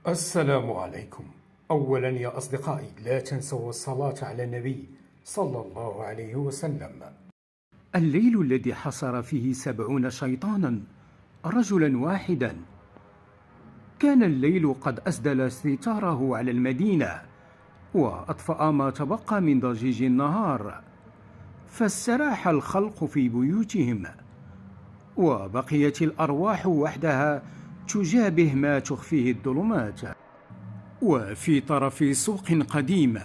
السلام عليكم. أولا يا أصدقائي، لا تنسوا الصلاة على النبي صلى الله عليه وسلم. الليل الذي حصر فيه 70 شيطانا رجلا واحدا. كان الليل قد أسدل ستاره على المدينة وأطفأ ما تبقى من ضجيج النهار، فاستراح الخلق في بيوتهم، وبقيت الأرواح وحدها تجابه ما تخفيه الظلمات. وفي طرف سوق قديم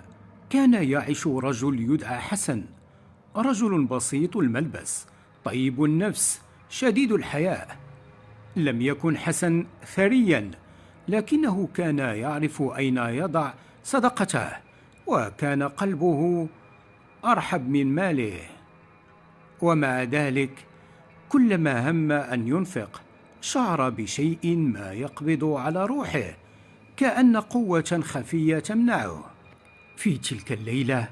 كان يعيش رجل يدعى حسن، رجل بسيط الملبس، طيب النفس، شديد الحياء. لم يكن حسن ثريا، لكنه كان يعرف أين يضع صدقته، وكان قلبه أرحب من ماله. ومع ذلك كلما هم أن ينفق شعر بشيء ما يقبض على روحه، كأن قوة خفية تمنعه. في تلك الليلة،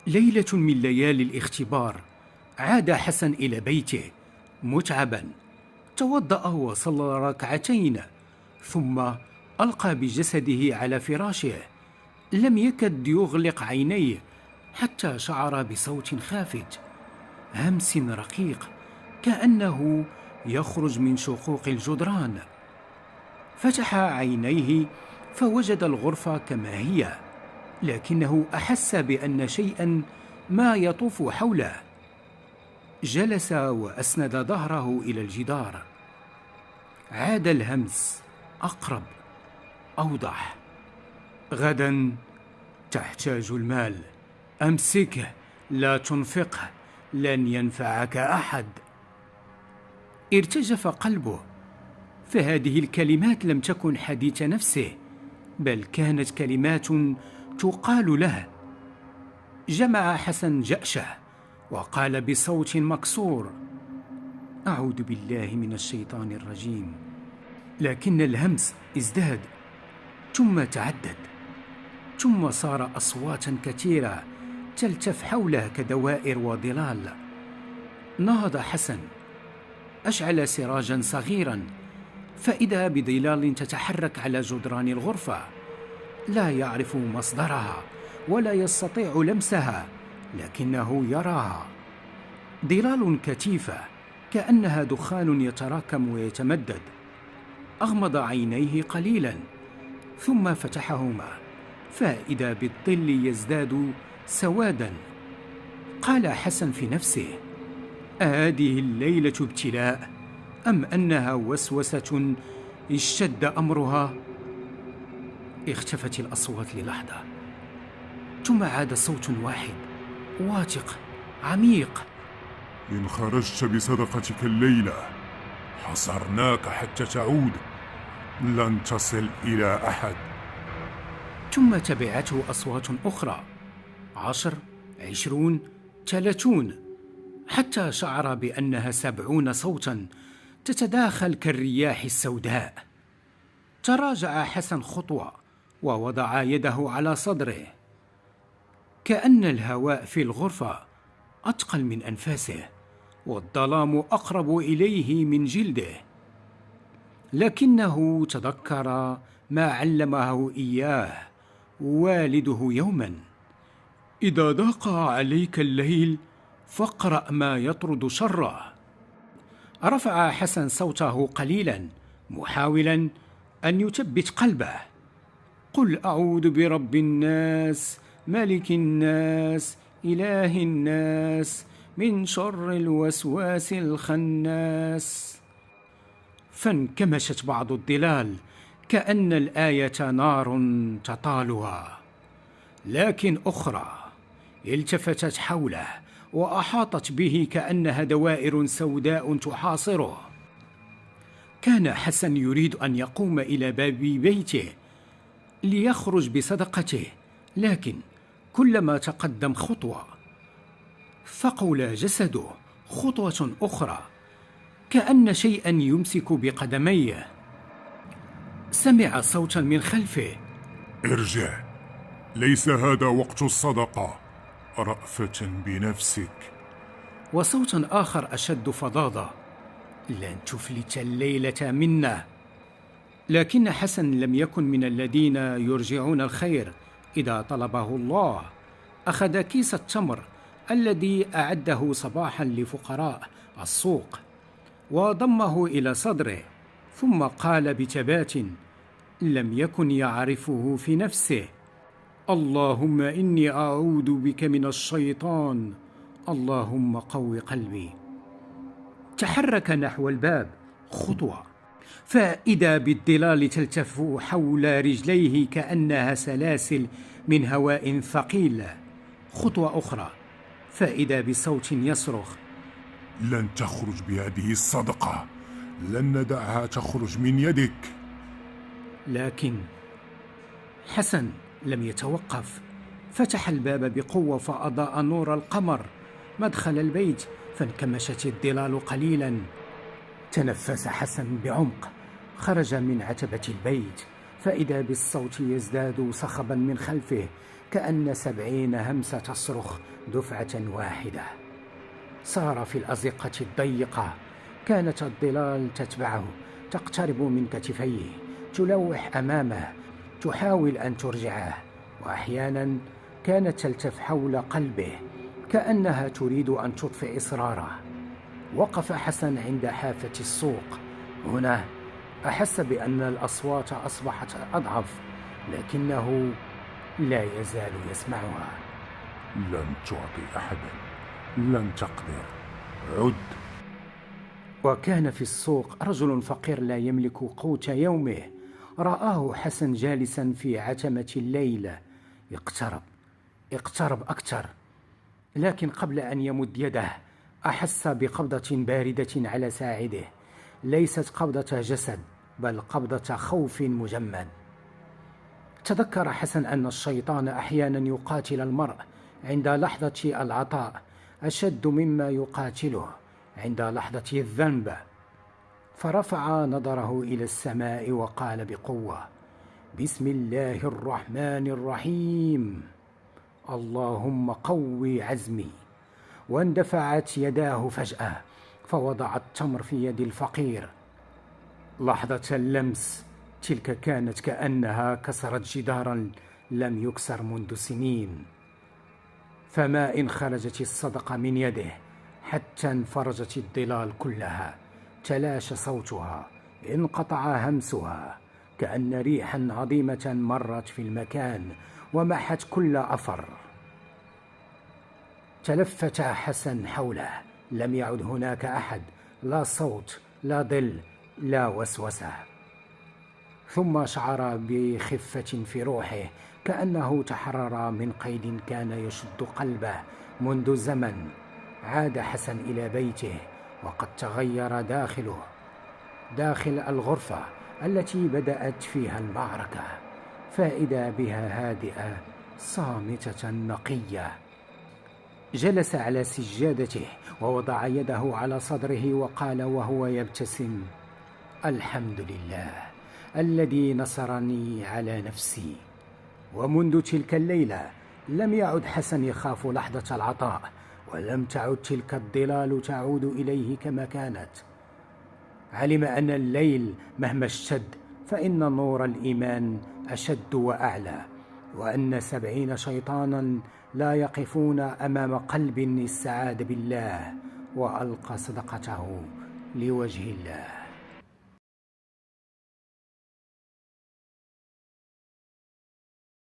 ليلة من ليالي الاختبار، عاد حسن إلى بيته متعبا. توضأ وصلى ركعتين، ثم ألقى بجسده على فراشه. لم يكد يغلق عينيه حتى شعر بصوت خافت، همس رقيق كأنه يخرج من شقوق الجدران. فتح عينيه فوجد الغرفة كما هي، لكنه أحس بأن شيئا ما يطوف حوله. جلس وأسند ظهره إلى الجدار. عاد الهمس أقرب، أوضح. غدا تحتاج المال، أمسكه لا تنفقه، لن ينفعك أحد. ارتجف قلبه، فهذه الكلمات لم تكن حديث نفسه، بل كانت كلمات تقال له. جمع حسن جأشه وقال بصوت مكسور: أعوذ بالله من الشيطان الرجيم. لكن الهمس ازداد، ثم تعدد، ثم صار أصواتا كثيرة تلتف حوله كدوائر وظلال. نهض حسن، أشعل سراجا صغيرا، فإذا بظلال تتحرك على جدران الغرفة. لا يعرف مصدرها ولا يستطيع لمسها، لكنه يراها. ظلال كثيفة كأنها دخان يتراكم ويتمدد. أغمض عينيه قليلا ثم فتحهما، فإذا بالظل يزداد سوادا. قال حسن في نفسه: هذه الليلة ابتلاء أم أنها وسوسة اشتد أمرها؟ اختفت الأصوات للحظة، ثم عاد صوت واحد واثق عميق: إن خرجت بصدقتك الليلة حصرناك حتى تعود، لن تصل إلى أحد. ثم تبعته أصوات أخرى، 10، 20، 30، حتى شعر بأنها 70 صوتا تتداخل كالرياح السوداء. تراجع حسن خطوة ووضع يده على صدره، كأن الهواء في الغرفة أثقل من أنفاسه، والظلام أقرب إليه من جلده. لكنه تذكر ما علمه إياه والده يوما: إذا ضاق عليك الليل فاقرأ ما يطرد شره. رفع حسن صوته قليلا محاولا أن يثبت قلبه: قل أعوذ برب الناس، ملك الناس، إله الناس، من شر الوسواس الخناس. فانكمشت بعض الظلال كأن الآية نار تطالها، لكن أخرى التفتت حوله وأحاطت به كأنها دوائر سوداء تحاصره. كان حسن يريد أن يقوم إلى باب بيته ليخرج بصدقته، لكن كلما تقدم خطوة ثقل جسده خطوة أخرى، كأن شيئا يمسك بقدميه. سمع صوتا من خلفه: ارجع، ليس هذا وقت الصدقة، رأفة بنفسك. وصوت آخر أشد فظاظة: لن تفلت الليلة منا. لكن حسن لم يكن من الذين يرجعون الخير إذا طلبه الله. أخذ كيس التمر الذي أعده صباحا لفقراء السوق وضمه إلى صدره، ثم قال بثبات لم يكن يعرفه في نفسه: اللهم إني أعوذ بك من الشيطان، اللهم قو قلبي. تحرك نحو الباب خطوة، فإذا بالظلال تلتف حول رجليه كأنها سلاسل من هواء ثقيل. خطوة أخرى، فإذا بصوت يصرخ: لن تخرج بهذه الصدقة، لن ندعها تخرج من يدك. لكن حسن لم يتوقف، فتح الباب بقوة فأضاء نور القمر مدخل البيت، فانكمشت الظلال قليلا. تنفس حسن بعمق، خرج من عتبة البيت، فإذا بالصوت يزداد صخبا من خلفه، كأن 70 همسة تصرخ دفعة واحدة. صار في الأزقة الضيقة، كانت الظلال تتبعه، تقترب من كتفيه، تلوح أمامه، تحاول أن ترجعه، وأحيانا كانت تلتف حول قلبه كأنها تريد أن تطفئ إصراره. وقف حسن عند حافة السوق. هنا أحس بأن الأصوات أصبحت أضعف، لكنه لا يزال يسمعها. لن تعطي أحدا، لن تقدر، عد. وكان في السوق رجل فقير لا يملك قوت يومه. رآه حسن جالسا في عتمة الليل. اقترب أكثر، لكن قبل أن يمد يده أحس بقبضة باردة على ساعده، ليست قبضة جسد بل قبضة خوف مجمد. تذكر حسن أن الشيطان أحيانا يقاتل المرء عند لحظة العطاء أشد مما يقاتله عند لحظة الذنب، فرفع نظره إلى السماء وقال بقوة: بسم الله الرحمن الرحيم، اللهم قوي عزمي. واندفعت يداه فجأة، فوضع التمر في يد الفقير. لحظة اللمس تلك كانت كأنها كسرت جدارا لم يكسر منذ سنين. فما إن خرجت الصدقة من يده حتى انفرجت الظلال كلها، تلاشى صوتها، انقطع همسها، كأن ريحا عظيمة مرت في المكان ومحت كل أثر. تلفت حسن حوله، لم يعد هناك أحد، لا صوت، لا ظل، لا وسوسة. ثم شعر بخفة في روحه، كأنه تحرر من قيد كان يشد قلبه منذ زمن. عاد حسن إلى بيته، وقد تغير داخل الغرفة التي بدأت فيها المعركة، فإذا بها هادئة صامتة نقية. جلس على سجادته ووضع يده على صدره وقال وهو يبتسم: الحمد لله الذي نصرني على نفسي. ومنذ تلك الليلة لم يعد حسن يخاف لحظة العطاء، ولم تعد تلك الظلال تعود إليه كما كانت. علم أن الليل مهما اشتد فإن نور الإيمان أشد وأعلى، وأن 70 شيطانا لا يقفون أمام قلب استعاذ بالله وألقى صدقته لوجه الله.